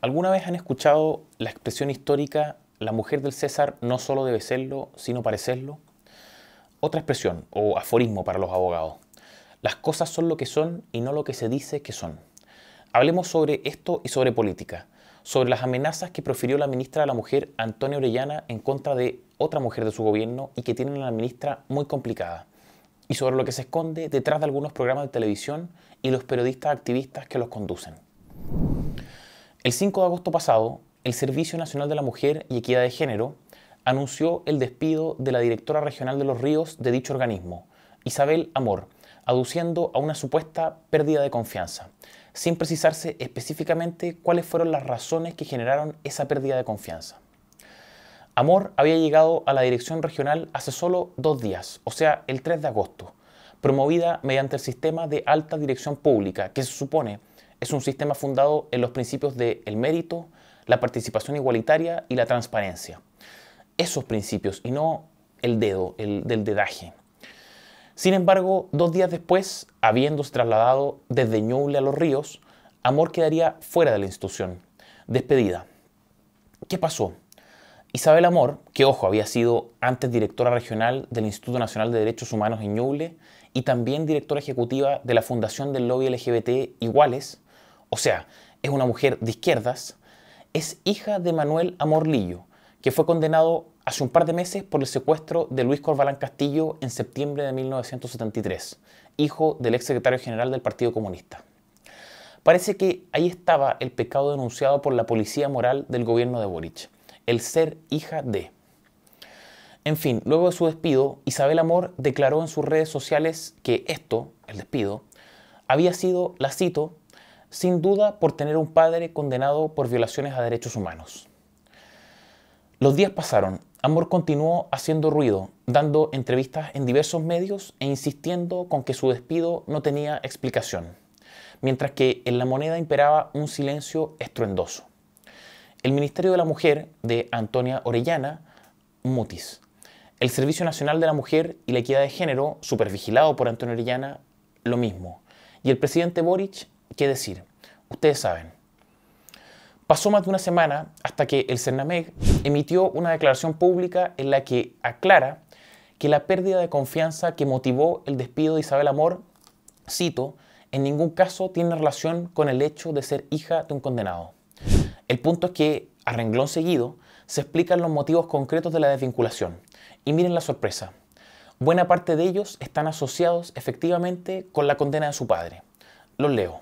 ¿Alguna vez han escuchado la expresión histórica "la mujer del César no solo debe serlo, sino parecerlo"? Otra expresión, o aforismo para los abogados: las cosas son lo que son y no lo que se dice que son. Hablemos sobre esto y sobre política, sobre las amenazas que profirió la ministra de la Mujer, Antonia Orellana, en contra de otra mujer de su gobierno y que tienen a la ministra muy complicada, y sobre lo que se esconde detrás de algunos programas de televisión y los periodistas activistas que los conducen. El 5 de agosto pasado, el Servicio Nacional de la Mujer y Equidad de Género anunció el despido de la directora regional de Los Ríos de dicho organismo, Isabel Amor, aduciendo a una supuesta pérdida de confianza, sin precisarse específicamente cuáles fueron las razones que generaron esa pérdida de confianza. Amor había llegado a la dirección regional hace solo 2 días, o sea, el 3 de agosto, promovida mediante el sistema de alta dirección pública, que se supone es un sistema fundado en los principios de el mérito, la participación igualitaria y la transparencia. Esos principios y no el dedo, el del dedaje. Sin embargo, 2 días después, habiéndose trasladado desde Ñuble a Los Ríos, Amor quedaría fuera de la institución, despedida. ¿Qué pasó? Isabel Amor, que ojo, había sido antes directora regional del Instituto Nacional de Derechos Humanos en Ñuble y también directora ejecutiva de la Fundación del Lobby LGBT Iguales, o sea, es una mujer de izquierdas, es hija de Manuel Amor Lillo, que fue condenado hace un par de meses por el secuestro de Luis Corvalán Castillo en septiembre de 1973, hijo del exsecretario general del Partido Comunista. Parece que ahí estaba el pecado denunciado por la policía moral del gobierno de Boric, el ser hija de. En fin, luego de su despido, Isabel Amor declaró en sus redes sociales que esto, el despido, había sido, la cito, sin duda por tener un padre condenado por violaciones a derechos humanos. Los días pasaron, Amor continuó haciendo ruido, dando entrevistas en diversos medios e insistiendo con que su despido no tenía explicación, mientras que en La Moneda imperaba un silencio estruendoso. El Ministerio de la Mujer, de Antonia Orellana, Mutis. El Servicio Nacional de la Mujer y la Equidad de Género, supervigilado por Antonia Orellana, lo mismo. Y el presidente Boric, ¿qué decir? Ustedes saben. Pasó más de una semana hasta que el CERNAMEG emitió una declaración pública en la que aclara que la pérdida de confianza que motivó el despido de Isabel Amor, cito, en ningún caso tiene relación con el hecho de ser hija de un condenado. El punto es que, a renglón seguido, se explican los motivos concretos de la desvinculación. Y miren la sorpresa. Buena parte de ellos están asociados efectivamente con la condena de su padre. Los leo.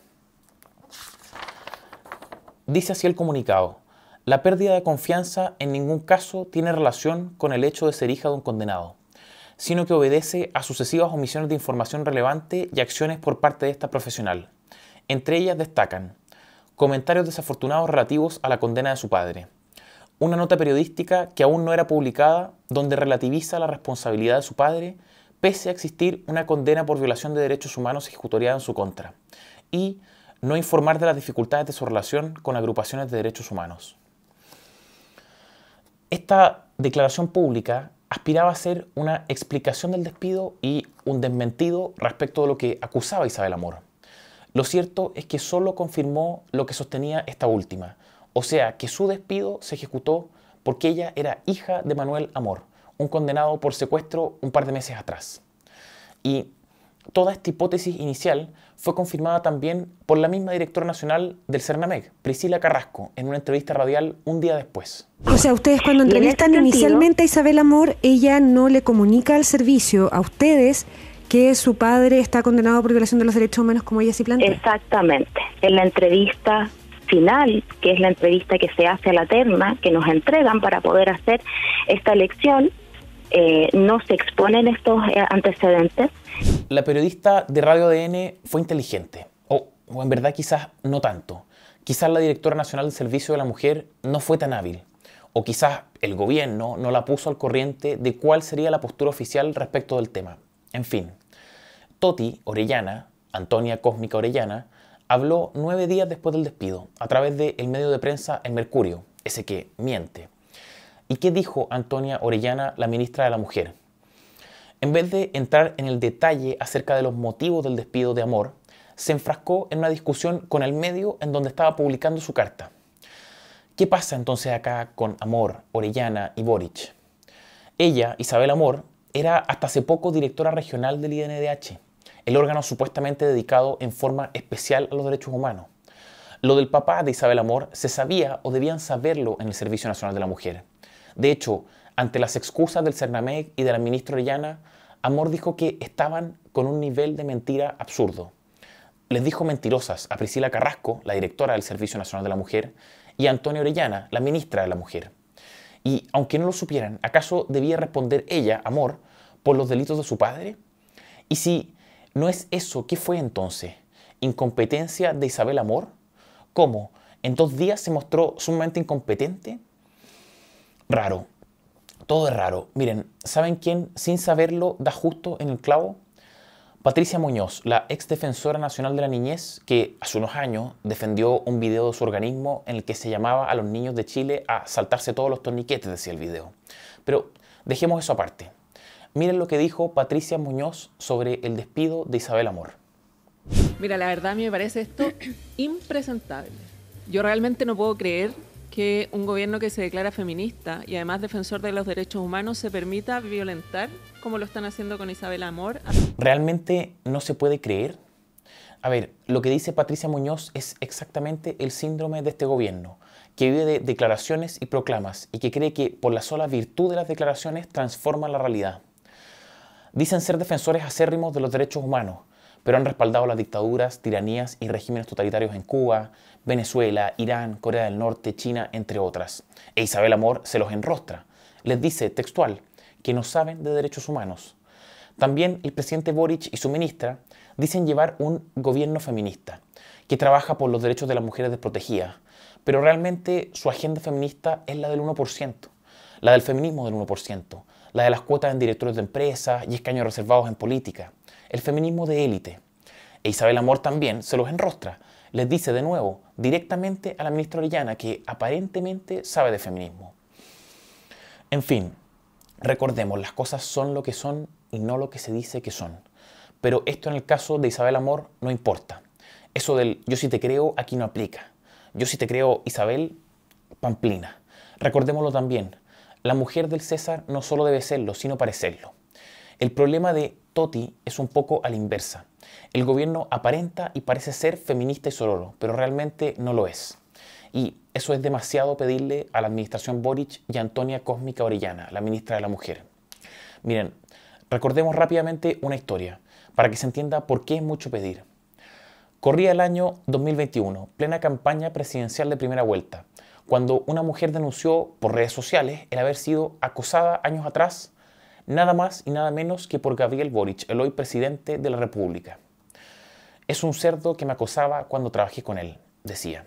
Dice así el comunicado: la pérdida de confianza en ningún caso tiene relación con el hecho de ser hija de un condenado, sino que obedece a sucesivas omisiones de información relevante y acciones por parte de esta profesional. Entre ellas destacan comentarios desafortunados relativos a la condena de su padre, una nota periodística que aún no era publicada donde relativiza la responsabilidad de su padre pese a existir una condena por violación de derechos humanos ejecutoriada en su contra, y no informar de las dificultades de su relación con agrupaciones de derechos humanos. Esta declaración pública aspiraba a ser una explicación del despido y un desmentido respecto de lo que acusaba Isabel Amor. Lo cierto es que solo confirmó lo que sostenía esta última, o sea, que su despido se ejecutó porque ella era hija de Manuel Amor, un condenado por secuestro un par de meses atrás. Y toda esta hipótesis inicial fue confirmada también por la misma directora nacional del CERNAMEG, Priscila Carrasco, en una entrevista radial un día después. O sea, ustedes cuando entrevistan inicialmente a Isabel Amor, ella no le comunica al servicio, a ustedes, que su padre está condenado por violación de los derechos humanos, como ella sí plantea. Exactamente. En la entrevista final, que es la entrevista que se hace a la terna, que nos entregan para poder hacer esta elección, no se exponen estos antecedentes. La periodista de Radio ADN fue inteligente, o en verdad quizás no tanto. Quizás la directora nacional del Servicio de la Mujer no fue tan hábil, o quizás el gobierno no la puso al corriente de cuál sería la postura oficial respecto del tema. En fin, Toti Orellana, Antonia Cósmica Orellana, habló 9 días después del despido, a través del medio de prensa El Mercurio, ese que miente. ¿Y qué dijo Antonia Orellana, la ministra de la Mujer? En vez de entrar en el detalle acerca de los motivos del despido de Amor, se enfrascó en una discusión con el medio en donde estaba publicando su carta. ¿Qué pasa entonces acá con Amor, Orellana y Boric? Ella, Isabel Amor, era hasta hace poco directora regional del INDH, el órgano supuestamente dedicado en forma especial a los derechos humanos. Lo del papá de Isabel Amor se sabía o debían saberlo en el Servicio Nacional de la Mujer. De hecho, ante las excusas del Cernamec y de la ministra Orellana, Amor dijo que estaban con un nivel de mentira absurdo. Les dijo mentirosas a Priscila Carrasco, la directora del Servicio Nacional de la Mujer, y a Antonia Orellana, la ministra de la Mujer. Y aunque no lo supieran, ¿acaso debía responder ella, Amor, por los delitos de su padre? Y si no es eso, ¿qué fue entonces? ¿Incompetencia de Isabel Amor? ¿Cómo? ¿En 2 días se mostró sumamente incompetente? Raro. Todo es raro. Miren, ¿saben quién sin saberlo da justo en el clavo? Patricia Muñoz, la ex defensora nacional de la niñez, que hace unos años defendió un video de su organismo en el que se llamaba a los niños de Chile a saltarse todos los torniquetes, decía el video. Pero dejemos eso aparte. Miren lo que dijo Patricia Muñoz sobre el despido de Isabel Amor. Mira, la verdad a mí me parece esto impresentable. Yo realmente no puedo creer que un gobierno que se declara feminista y además defensor de los derechos humanos se permita violentar, como lo están haciendo con Isabel Amor. ¿Realmente no se puede creer? A ver, lo que dice Patricia Muñoz es exactamente el síndrome de este gobierno, que vive de declaraciones y proclamas y que cree que por la sola virtud de las declaraciones transforma la realidad. Dicen ser defensores acérrimos de los derechos humanos, pero han respaldado las dictaduras, tiranías y regímenes totalitarios en Cuba, Venezuela, Irán, Corea del Norte, China, entre otras. E Isabel Amor se los enrostra. Les dice, textual, que no saben de derechos humanos. También el presidente Boric y su ministra dicen llevar un gobierno feminista, que trabaja por los derechos de las mujeres desprotegidas, pero realmente su agenda feminista es la del 1%, la del feminismo del 1%, la de las cuotas en directores de empresas y escaños reservados en política, el feminismo de élite. E Isabel Amor también se los enrostra. Les dice de nuevo, directamente a la ministra Orellana, que aparentemente sabe de feminismo. En fin, recordemos, las cosas son lo que son y no lo que se dice que son. Pero esto en el caso de Isabel Amor no importa. Eso del yo sí te creo aquí no aplica. Yo sí te creo, Isabel, pamplina. Recordémoslo también, la mujer del César no solo debe serlo, sino parecerlo. El problema de Toti es un poco a la inversa. El gobierno aparenta y parece ser feminista y sororo, pero realmente no lo es. Y eso es demasiado pedirle a la administración Boric y a Antonia Cósmica Orellana, la ministra de la Mujer. Miren, recordemos rápidamente una historia, para que se entienda por qué es mucho pedir. Corría el año 2021, plena campaña presidencial de primera vuelta, cuando una mujer denunció por redes sociales el haber sido acosada años atrás, nada más y nada menos que por Gabriel Boric, el hoy presidente de la República. Es un cerdo que me acosaba cuando trabajé con él, decía.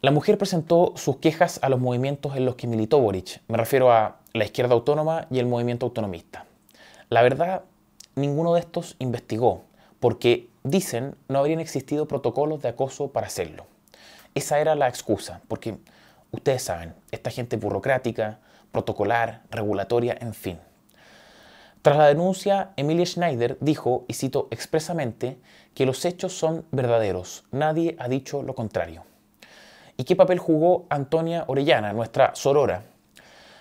La mujer presentó sus quejas a los movimientos en los que militó Boric. Me refiero a la izquierda autónoma y el movimiento autonomista. La verdad, ninguno de estos investigó, porque, dicen, no habrían existido protocolos de acoso para hacerlo. Esa era la excusa, porque ustedes saben, esta gente burocrática, protocolar, regulatoria, en fin. Tras la denuncia, Emilia Schneider dijo, y cito expresamente, que los hechos son verdaderos, nadie ha dicho lo contrario. ¿Y qué papel jugó Antonia Orellana, nuestra sorora?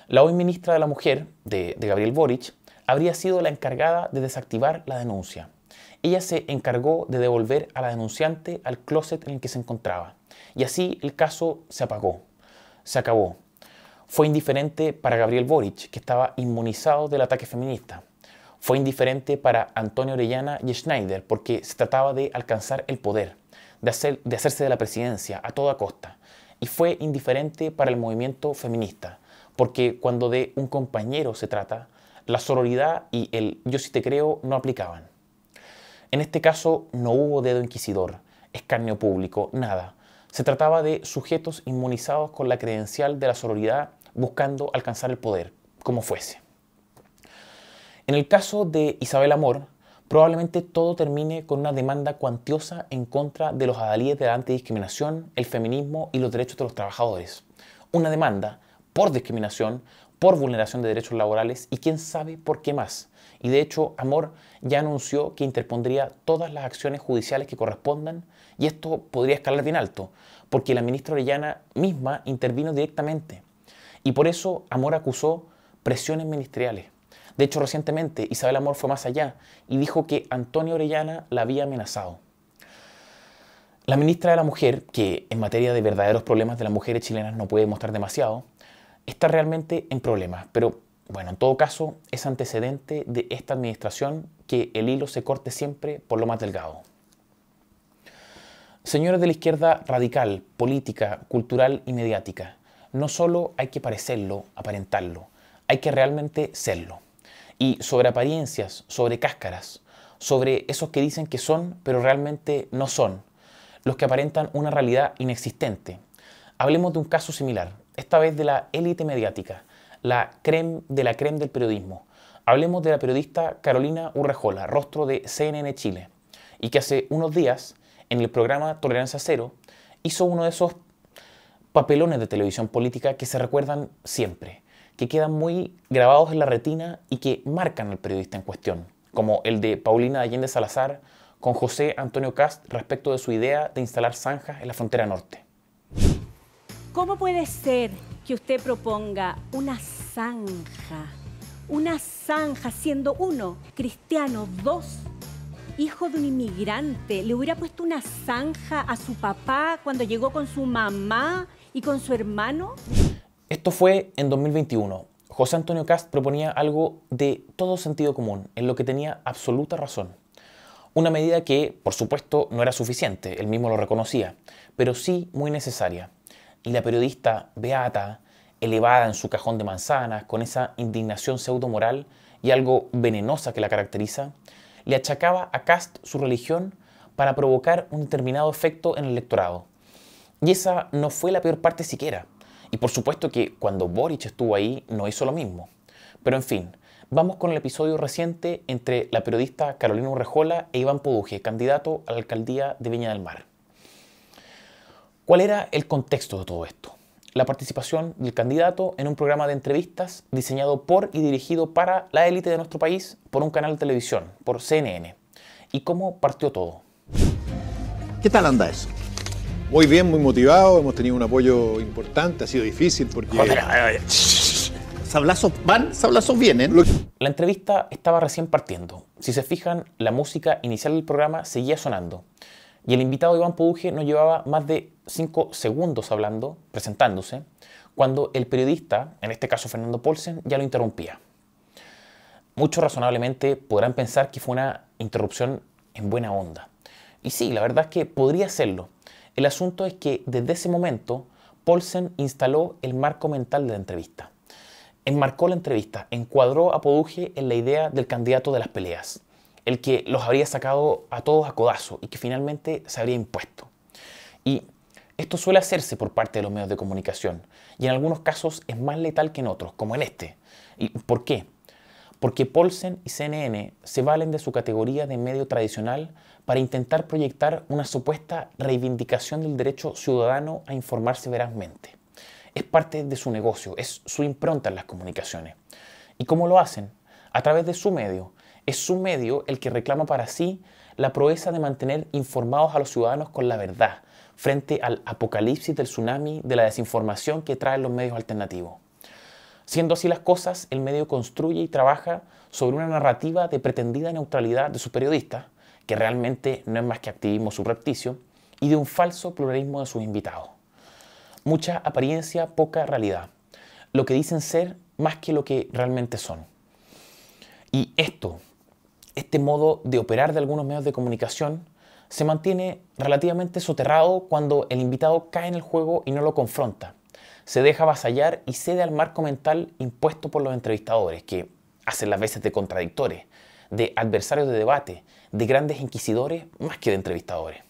La hoy ministra de la Mujer, de Gabriel Boric, habría sido la encargada de desactivar la denuncia. Ella se encargó de devolver a la denunciante al closet en el que se encontraba. Y así el caso se apagó, se acabó. Fue indiferente para Gabriel Boric, que estaba inmunizado del ataque feminista. Fue indiferente para Antonia Orellana y Schneider, porque se trataba de alcanzar el poder, de hacerse de la presidencia a toda costa. Y fue indiferente para el movimiento feminista, porque cuando de un compañero se trata, la sororidad y el yo sí te creo no aplicaban. En este caso no hubo dedo inquisidor, escarnio público, nada. Se trataba de sujetos inmunizados con la credencial de la sororidad buscando alcanzar el poder, como fuese. En el caso de Isabel Amor, probablemente todo termine con una demanda cuantiosa en contra de los adalíes de la antidiscriminación, el feminismo y los derechos de los trabajadores. Una demanda por discriminación, por vulneración de derechos laborales y quién sabe por qué más. Y de hecho, Amor ya anunció que interpondría todas las acciones judiciales que correspondan Y esto podría escalar bien alto, porque la ministra Orellana misma intervino directamente. Y por eso Amor acusó presiones ministeriales. De hecho, recientemente Isabel Amor fue más allá y dijo que Antonio Orellana la había amenazado. La ministra de la Mujer, que en materia de verdaderos problemas de las mujeres chilenas no puede mostrar demasiado, está realmente en problemas. Pero, bueno, en todo caso, es antecedente de esta administración que el hilo se corte siempre por lo más delgado. Señores de la izquierda radical, política, cultural y mediática, no solo hay que parecerlo, aparentarlo, hay que realmente serlo. Y sobre apariencias, sobre cáscaras, sobre esos que dicen que son, pero realmente no son, los que aparentan una realidad inexistente. Hablemos de un caso similar, esta vez de la élite mediática, la crème de la crème del periodismo. Hablemos de la periodista Carolina Urrejola, rostro de CNN Chile, y que hace unos días, en el programa Tolerancia Cero, hizo uno de esos papelones de televisión política que se recuerdan siempre, que quedan muy grabados en la retina y que marcan al periodista en cuestión, como el de Paulina Allende Salazar con José Antonio Kast respecto de su idea de instalar zanjas en la frontera norte. ¿Cómo puede ser que usted proponga una zanja siendo uno, cristiano, dos, hijo de un inmigrante? ¿Le hubiera puesto una zanja a su papá cuando llegó con su mamá y con su hermano? Esto fue en 2021. José Antonio Kast proponía algo de todo sentido común, en lo que tenía absoluta razón. Una medida que, por supuesto, no era suficiente, él mismo lo reconocía, pero sí muy necesaria. Y la periodista, beata, elevada en su cajón de manzanas, con esa indignación pseudo-moral y algo venenosa que la caracteriza, le achacaba a Kast su religión para provocar un determinado efecto en el electorado. Y esa no fue la peor parte siquiera. Y por supuesto que cuando Boric estuvo ahí no hizo lo mismo. Pero en fin, vamos con el episodio reciente entre la periodista Carolina Urrejola e Iván Poduje, candidato a la alcaldía de Viña del Mar. ¿Cuál era el contexto de todo esto? La participación del candidato en un programa de entrevistas diseñado por y dirigido para la élite de nuestro país por un canal de televisión, por CNN. ¿Y cómo partió todo? ¿Qué tal anda eso? Muy bien, muy motivado, hemos tenido un apoyo importante, ha sido difícil porque... Sablazos van, sablazos vienen. La entrevista estaba recién partiendo. Si se fijan, la música inicial del programa seguía sonando. Y el invitado Iván Poduje no llevaba más de 5 segundos hablando, presentándose, cuando el periodista, en este caso Fernando Paulsen, ya lo interrumpía. Muchos razonablemente podrán pensar que fue una interrupción en buena onda. Y sí, la verdad es que podría serlo. El asunto es que desde ese momento Paulsen instaló el marco mental de la entrevista. Enmarcó la entrevista, encuadró a Poduje en la idea del candidato de las peleas, el que los habría sacado a todos a codazo y que finalmente se habría impuesto. Y esto suele hacerse por parte de los medios de comunicación y en algunos casos es más letal que en otros, como en este. ¿Y por qué? Porque Paulsen y CNN se valen de su categoría de medio tradicional para intentar proyectar una supuesta reivindicación del derecho ciudadano a informarse verazmente. Es parte de su negocio, es su impronta en las comunicaciones. ¿Y cómo lo hacen? A través de su medio. Es su medio el que reclama para sí la proeza de mantener informados a los ciudadanos con la verdad, frente al apocalipsis del tsunami de la desinformación que traen los medios alternativos. Siendo así las cosas, el medio construye y trabaja sobre una narrativa de pretendida neutralidad de sus periodistas, que realmente no es más que activismo subrepticio, y de un falso pluralismo de sus invitados. Mucha apariencia, poca realidad. Lo que dicen ser más que lo que realmente son. Y este modo de operar de algunos medios de comunicación se mantiene relativamente soterrado cuando el invitado cae en el juego y no lo confronta. Se deja avasallar y cede al marco mental impuesto por los entrevistadores, que hacen las veces de contradictores, de adversarios de debate, de grandes inquisidores más que de entrevistadores.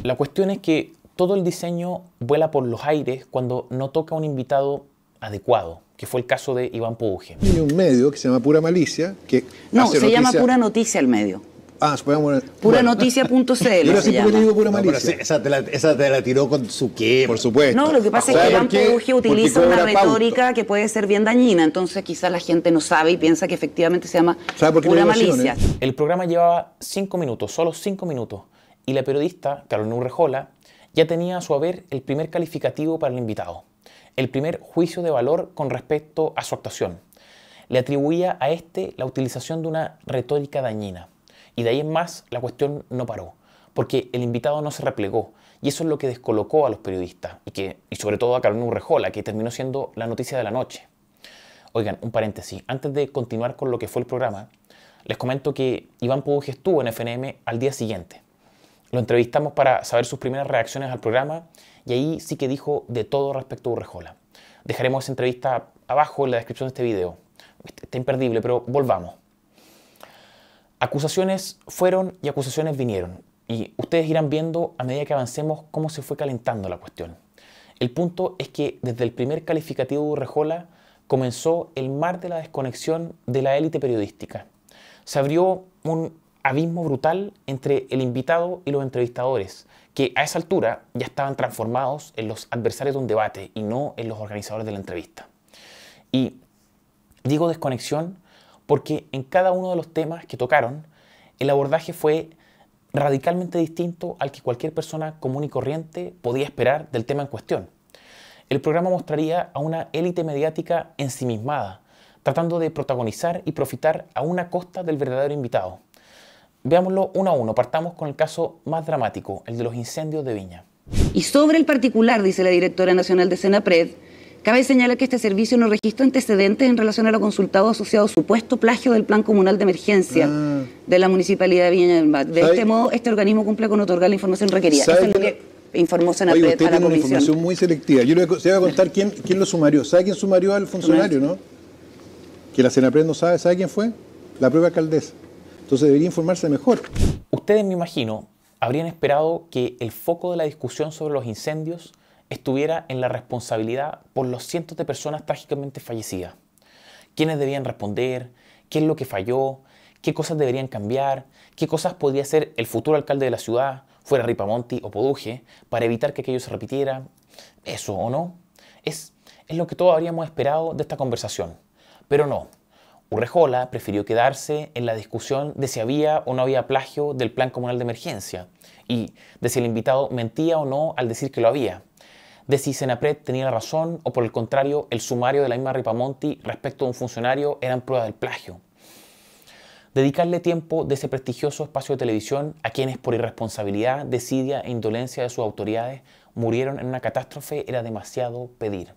La cuestión es que todo el diseño vuela por los aires cuando no toca un invitado adecuado, que fue el caso de Iván Poduje. Hay un medio que se llama Pura Malicia, que no, hace se noticia... llama Pura Noticia el medio. Ah, podemos... Puranoticia.cl Yo se llama. digo Pura Malicia. Esa te la tiró con su qué. Por supuesto. No, lo que pasa es que Iván Poduje utiliza una retórica que puede ser bien dañina, entonces quizás la gente no sabe y piensa que efectivamente se llama Pura Malicia. El programa llevaba 5 minutos, solo 5 minutos, y la periodista Carolina Urrejola ya tenía a su haber el primer calificativo para el invitado, el primer juicio de valor con respecto a su actuación. Le atribuía a este la utilización de una retórica dañina. Y de ahí en más la cuestión no paró, porque el invitado no se replegó, y eso es lo que descolocó a los periodistas, y sobre todo a Carolina Urrejola, que terminó siendo la noticia de la noche. Oigan, un paréntesis, antes de continuar con lo que fue el programa, les comento que Iván Poduje estuvo en FNM al día siguiente. Lo entrevistamos para saber sus primeras reacciones al programa, y ahí sí que dijo de todo respecto a Urrejola. Dejaremos esa entrevista abajo en la descripción de este video. Está imperdible, pero volvamos. Acusaciones fueron y acusaciones vinieron. Y ustedes irán viendo a medida que avancemos cómo se fue calentando la cuestión. El punto es que desde el primer calificativo de Urrejola comenzó el mar de la desconexión de la élite periodística. Se abrió un abismo brutal entre el invitado y los entrevistadores, que a esa altura ya estaban transformados en los adversarios de un debate y no en los organizadores de la entrevista. Y digo desconexión porque en cada uno de los temas que tocaron, el abordaje fue radicalmente distinto al que cualquier persona común y corriente podía esperar del tema en cuestión. El programa mostraría a una élite mediática ensimismada, tratando de protagonizar y profitar a una costa del verdadero invitado. Veámoslo uno a uno. Partamos con el caso más dramático, el de los incendios de Viña. Y sobre el particular, dice la directora nacional de Senapred, cabe señalar que este servicio no registra antecedentes en relación a lo consultado asociado a supuesto plagio del Plan Comunal de Emergencia de la Municipalidad de Viña del Mar. De este modo, este organismo cumple con otorgar la información requerida. Eso es lo que informó Senapred a la comisión. Una información muy selectiva. Yo le voy a contar quién lo sumarió. ¿Sabe quién sumarió al funcionario, no? Que la Senapred no sabe. ¿Sabe quién fue? La propia alcaldesa. Entonces debería informarse mejor. Ustedes, me imagino, habrían esperado que el foco de la discusión sobre los incendios estuviera en la responsabilidad por los cientos de personas trágicamente fallecidas. ¿Quiénes debían responder? ¿Qué es lo que falló? ¿Qué cosas deberían cambiar? ¿Qué cosas podría hacer el futuro alcalde de la ciudad, fuera Ripamonti o Poduje, para evitar que aquello se repitiera? ¿Eso o no? Es lo que todos habríamos esperado de esta conversación. Pero no. Urrejola prefirió quedarse en la discusión de si había o no había plagio del Plan Comunal de Emergencia y de si el invitado mentía o no al decir que lo había, de si Senapred tenía la razón o por el contrario el sumario de la misma Ripamonti respecto a un funcionario eran prueba del plagio. Dedicarle tiempo de ese prestigioso espacio de televisión a quienes por irresponsabilidad, desidia e indolencia de sus autoridades murieron en una catástrofe era demasiado pedir.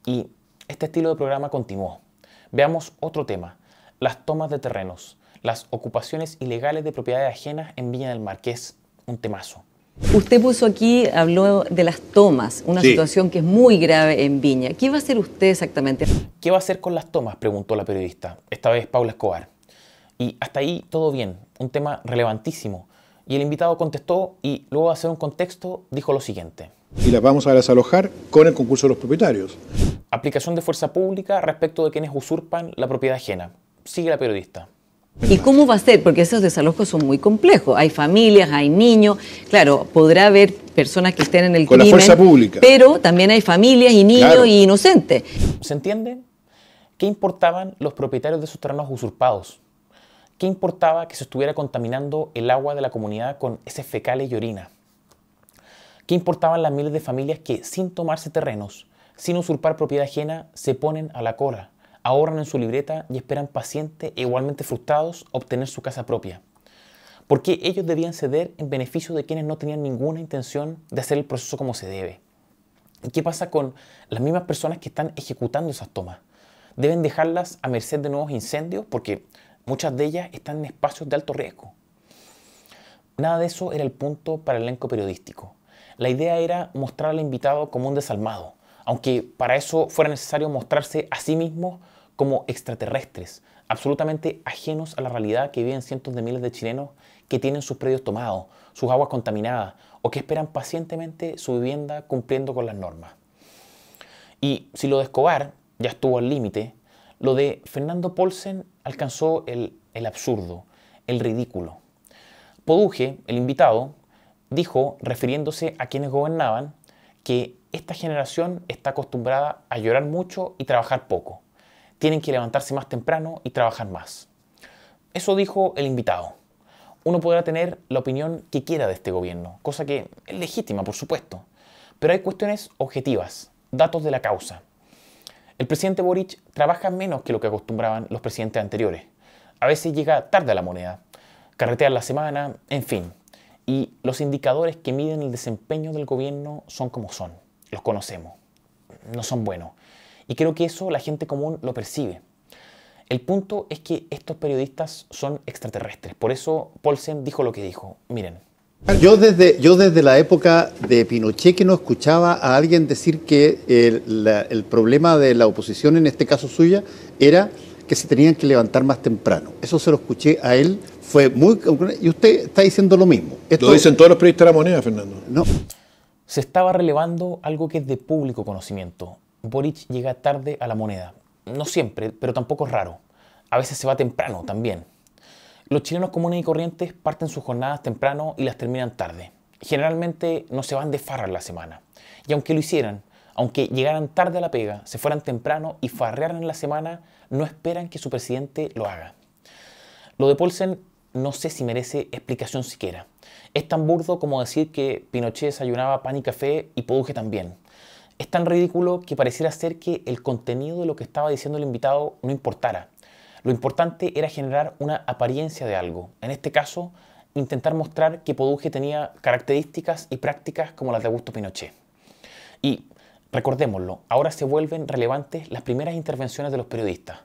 Y este estilo de programa continuó. Veamos otro tema, las tomas de terrenos, las ocupaciones ilegales de propiedades ajenas en Viña del Mar, que es un temazo. Usted puso aquí, habló de las tomas, una situación que es muy grave en Viña. ¿Qué va a hacer usted exactamente? ¿Qué va a hacer con las tomas?, preguntó la periodista, esta vez Paula Escobar. Y hasta ahí todo bien, un tema relevantísimo. Y el invitado contestó y luego de hacer un contexto dijo lo siguiente. Y las vamos a desalojar con el concurso de los propietarios. Aplicación de fuerza pública respecto de quienes usurpan la propiedad ajena. Sigue la periodista. ¿Y cómo va a ser? Porque esos desalojos son muy complejos. Hay familias, hay niños. Claro, podrá haber personas que estén en el crimen. Con la fuerza pública. Pero también hay familias y niños y inocentes. ¿Se entiende? ¿Qué importaban los propietarios de esos terrenos usurpados? ¿Qué importaba que se estuviera contaminando el agua de la comunidad con heces fecales y orina? ¿Qué importaban las miles de familias que, sin tomarse terrenos, sin usurpar propiedad ajena, se ponen a la cola, ahorran en su libreta y esperan pacientes e igualmente frustrados obtener su casa propia? ¿Por qué ellos debían ceder en beneficio de quienes no tenían ninguna intención de hacer el proceso como se debe? ¿Y qué pasa con las mismas personas que están ejecutando esas tomas? ¿Deben dejarlas a merced de nuevos incendios? Porque muchas de ellas están en espacios de alto riesgo. Nada de eso era el punto para el elenco periodístico. La idea era mostrar al invitado como un desalmado, aunque para eso fuera necesario mostrarse a sí mismos como extraterrestres, absolutamente ajenos a la realidad que viven cientos de miles de chilenos que tienen sus predios tomados, sus aguas contaminadas o que esperan pacientemente su vivienda cumpliendo con las normas. Y si lo de Escobar ya estuvo al límite, lo de Fernando Paulsen alcanzó el absurdo, el ridículo. Poduje, el invitado, dijo, refiriéndose a quienes gobernaban, que esta generación está acostumbrada a llorar mucho y trabajar poco. Tienen que levantarse más temprano y trabajar más. Eso dijo el invitado. Uno podrá tener la opinión que quiera de este gobierno, cosa que es legítima, por supuesto. Pero hay cuestiones objetivas, datos de la causa. El presidente Boric trabaja menos que lo que acostumbraban los presidentes anteriores. A veces llega tarde a la moneda, carretea la semana, en fin. Y los indicadores que miden el desempeño del gobierno son como son. Los conocemos. No son buenos. Y creo que eso la gente común lo percibe. El punto es que estos periodistas son extraterrestres. Por eso Paulsen dijo lo que dijo. Miren. Yo desde la época de Pinochet que no escuchaba a alguien decir que el problema de la oposición, en este caso suya, era que se tenían que levantar más temprano. Eso se lo escuché a él, fue muy... Y usted está diciendo lo mismo. Lo dicen todos los periodistas de La Moneda, Fernando. No. Se estaba relevando algo que es de público conocimiento. Boric llega tarde a La Moneda. No siempre, pero tampoco es raro. A veces se va temprano también. Los chilenos comunes y corrientes parten sus jornadas temprano y las terminan tarde. Generalmente no se van de farra en la semana. Y aunque lo hicieran, aunque llegaran tarde a la pega, se fueran temprano y farrearan en la semana, no esperan que su presidente lo haga. Lo de Paulsen no sé si merece explicación siquiera. Es tan burdo como decir que Pinochet desayunaba pan y café y Poduje también. Es tan ridículo que pareciera ser que el contenido de lo que estaba diciendo el invitado no importara. Lo importante era generar una apariencia de algo. En este caso, intentar mostrar que Poduje tenía características y prácticas como las de Augusto Pinochet. Y recordémoslo, ahora se vuelven relevantes las primeras intervenciones de los periodistas.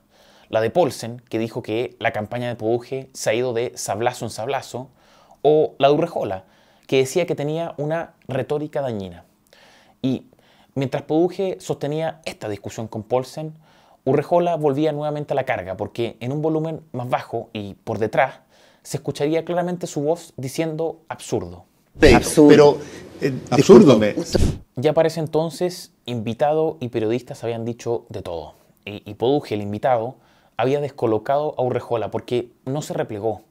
La de Paulsen, que dijo que la campaña de Poduje se ha ido de sablazo en sablazo, o la de Urrejola, que decía que tenía una retórica dañina. Y mientras Poduje sostenía esta discusión con Paulsen, Urrejola volvía nuevamente a la carga, porque en un volumen más bajo y por detrás se escucharía claramente su voz diciendo absurdo. Pero absurdo. Ya para ese entonces, invitado y periodistas habían dicho de todo. Y Poduje, el invitado, había descolocado a Urrejola porque no se replegó.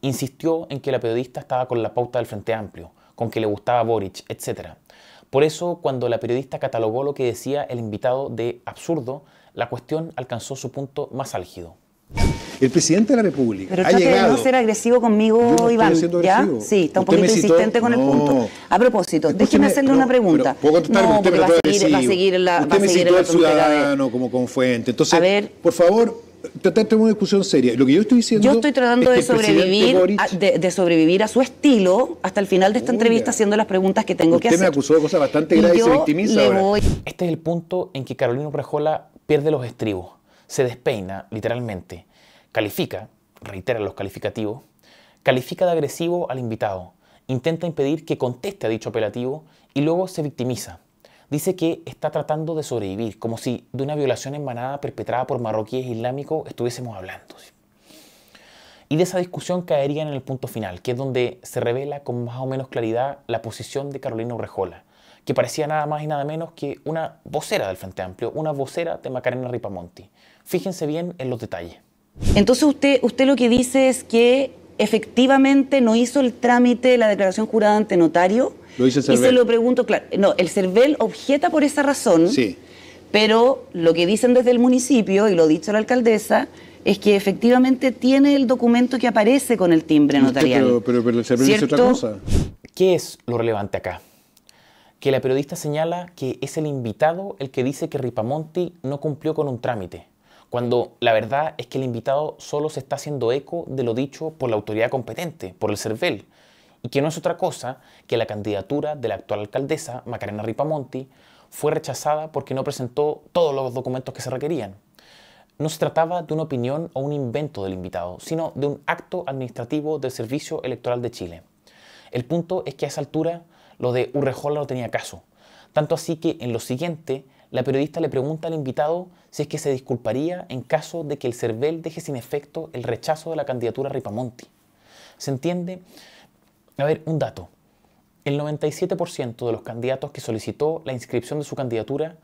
Insistió en que la periodista estaba con la pauta del Frente Amplio, con que le gustaba Boric, etc. Por eso, cuando la periodista catalogó lo que decía el invitado de absurdo, la cuestión alcanzó su punto más álgido. El presidente de la República Pero ha trate llegado... de no ser agresivo conmigo, Yo no estoy Iván. siendo ¿Ya? agresivo. Sí, está un Usted me poquito citó- insistente con el No. punto. A propósito, Escúcheme, déjeme hacerle una pregunta. pero ¿puedo contestar? No, Usted me porque va trató a seguir en la, Usted me citó tontera al de... ciudadano como fuente. Entonces, A ver. por favor, tratemos de una discusión seria. Lo que yo estoy diciendo... Yo estoy tratando es de que el presidente sobrevivir, Boric- de sobrevivir a su estilo hasta el final de esta Oiga, entrevista haciendo las preguntas que tengo que Usted hacer. me acusó de cosas bastante Y graves y se yo victimiza le ahora. voy... Este es el punto en que Carolina Urrejola pierde los estribos, se despeina, literalmente, califica, reitera los calificativos, califica de agresivo al invitado, intenta impedir que conteste a dicho apelativo y luego se victimiza. Dice que está tratando de sobrevivir, como si de una violación en manada perpetrada por marroquíes islámicos estuviésemos hablando. Y de esa discusión caerían en el punto final, que es donde se revela con más o menos claridad la posición de Carolina Urrejola, que parecía nada más y nada menos que una vocera del Frente Amplio, una vocera de Macarena Ripamonti. Fíjense bien en los detalles. Entonces usted lo que dice es que efectivamente no hizo el trámite de la declaración jurada ante notario. Lo dice el Y CERVEL. se lo pregunto, claro, no, el CERVEL objeta por esa razón, Sí. pero lo que dicen desde el municipio, y lo ha dicho la alcaldesa, es que efectivamente tiene el documento que aparece con el timbre notarial. Pero el CERVEL dice otra ¿Cierto? cosa. ¿Qué es lo relevante acá? Que la periodista señala que es el invitado el que dice que Ripamonti no cumplió con un trámite, cuando la verdad es que el invitado solo se está haciendo eco de lo dicho por la autoridad competente, por el CERVEL, y que no es otra cosa que la candidatura de la actual alcaldesa, Macarena Ripamonti, fue rechazada porque no presentó todos los documentos que se requerían. No se trataba de una opinión o un invento del invitado, sino de un acto administrativo del Servicio Electoral de Chile. El punto es que a esa altura lo de Urrejola no tenía caso, tanto así que en lo siguiente la periodista le pregunta al invitado si es que se disculparía en caso de que el CERVEL deje sin efecto el rechazo de la candidatura a Ripamonti. ¿Se entiende? A ver, un dato. El 97% de los candidatos que solicitó la inscripción de su candidatura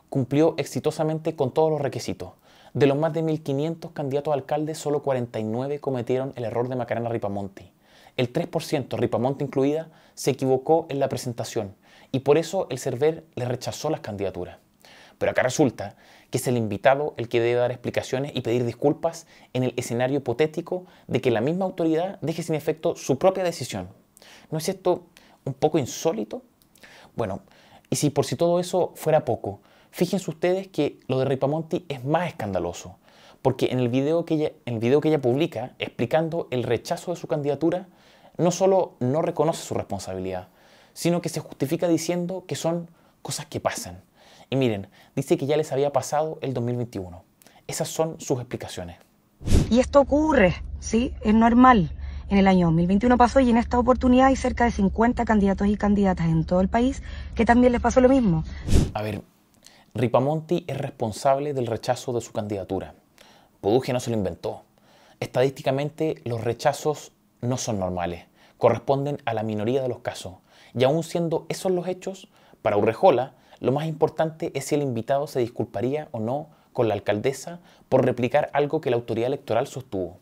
cumplió exitosamente con todos los requisitos. De los más de 1.500 candidatos a alcalde, solo 49 cometieron el error de Macarena Ripamonti. El 3%, Ripamonti incluida, se equivocó en la presentación y por eso el CERVEL le rechazó las candidaturas. Pero acá resulta que es el invitado el que debe dar explicaciones y pedir disculpas en el escenario hipotético de que la misma autoridad deje sin efecto su propia decisión. ¿No es esto un poco insólito? Bueno, y si por si todo eso fuera poco, fíjense ustedes que lo de Ripamonti es más escandaloso, porque en el video que ella publica explicando el rechazo de su candidatura, no solo no reconoce su responsabilidad, sino que se justifica diciendo que son cosas que pasan. Y miren, dice que ya les había pasado el 2021. Esas son sus explicaciones. Y esto ocurre, ¿sí? Es normal. En el año 2021 pasó y en esta oportunidad hay cerca de 50 candidatos y candidatas en todo el país que también les pasó lo mismo. A ver, Ripamonti es responsable del rechazo de su candidatura. Poduje no se lo inventó. Estadísticamente, los rechazos no son normales, corresponden a la minoría de los casos. Y aún siendo esos los hechos, para Urrejola, lo más importante es si el invitado se disculparía o no con la alcaldesa por replicar algo que la autoridad electoral sostuvo.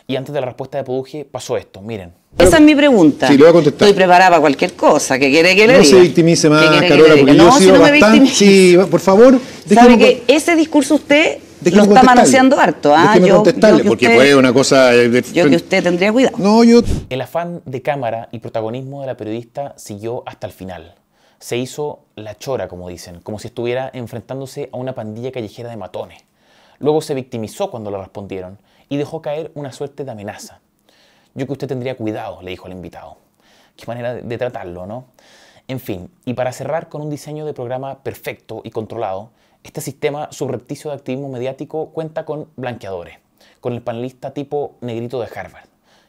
Y antes de la respuesta de Poduje pasó esto, miren. Esa es mi pregunta. Sí, le voy a contestar. Estoy preparada para cualquier cosa. ¿Qué quiere que le diga? No se victimice más, Carola, porque no, yo he sido no bastante... Sí, por favor, ¿Sabe que ese discurso usted lo está manoseando harto? Déjeme contestarle, porque fue una cosa... Yo que usted tendría cuidado. No, yo... El afán de cámara y protagonismo de la periodista siguió hasta el final. Se hizo la chora, como dicen, como si estuviera enfrentándose a una pandilla callejera de matones. Luego se victimizó cuando le respondieron y dejó caer una suerte de amenaza. Yo que usted tendría cuidado, le dijo al invitado. Qué manera de tratarlo, ¿no? En fin, y para cerrar con un diseño de programa perfecto y controlado, este sistema subrepticio de activismo mediático cuenta con blanqueadores, con el panelista tipo negrito de Harvard.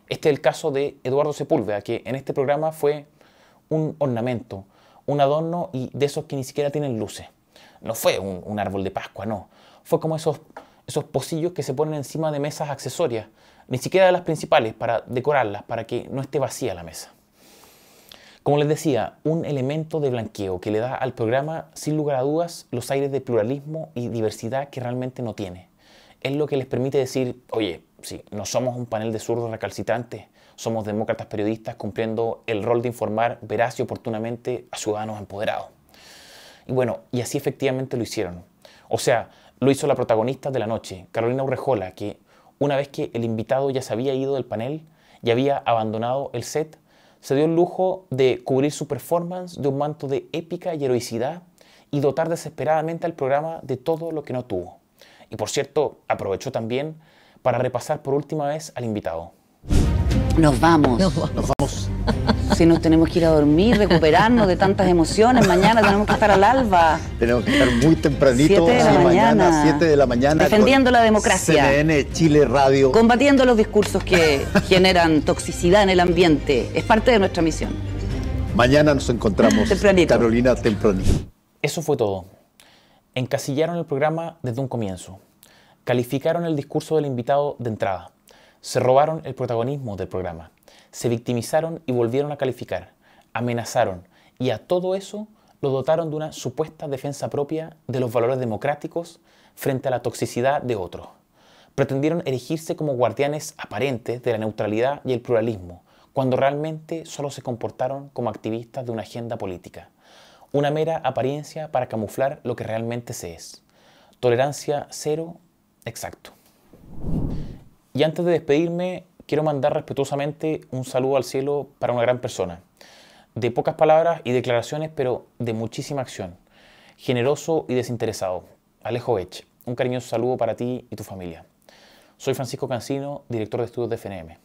Este es el caso de Eduardo Sepúlveda, que en este programa fue un ornamento, un adorno y de esos que ni siquiera tienen luces. No fue un árbol de Pascua, no. Fue como esos pocillos que se ponen encima de mesas accesorias, ni siquiera de las principales, para decorarlas, para que no esté vacía la mesa. Como les decía, un elemento de blanqueo que le da al programa, sin lugar a dudas, los aires de pluralismo y diversidad que realmente no tiene. Es lo que les permite decir, oye, sí, no somos un panel de zurdos recalcitrantes, somos demócratas periodistas cumpliendo el rol de informar veraz y oportunamente a ciudadanos empoderados. Y bueno, y así efectivamente lo hicieron. O sea, lo hizo la protagonista de la noche, Carolina Urrejola, que una vez que el invitado ya se había ido del panel y había abandonado el set, se dio el lujo de cubrir su performance de un manto de épica y heroicidad y dotar desesperadamente al programa de todo lo que no tuvo. Y por cierto, aprovechó también para repasar por última vez al invitado. Nos vamos. Si nos tenemos que ir a dormir, recuperarnos de tantas emociones. Mañana tenemos que estar al alba. Tenemos que estar muy tempranito. 7 de la mañana. 7 de la mañana. Defendiendo la democracia. CNN, Chile Radio. Combatiendo los discursos que generan toxicidad en el ambiente. Es parte de nuestra misión. Mañana nos encontramos. Tempranito. Carolina, tempranito. Eso fue todo. Encasillaron el programa desde un comienzo. Calificaron el discurso del invitado de entrada. Se robaron el protagonismo del programa. Se victimizaron y volvieron a calificar. Amenazaron. Y a todo eso lo dotaron de una supuesta defensa propia de los valores democráticos frente a la toxicidad de otros. Pretendieron erigirse como guardianes aparentes de la neutralidad y el pluralismo, cuando realmente solo se comportaron como activistas de una agenda política. Una mera apariencia para camuflar lo que realmente se es. Tolerancia cero, exacto. Y antes de despedirme, quiero mandar respetuosamente un saludo al cielo para una gran persona. De pocas palabras y declaraciones, pero de muchísima acción. Generoso y desinteresado. Alejo Bech, un cariñoso saludo para ti y tu familia. Soy Francisco Cancino, director de estudios de FNM.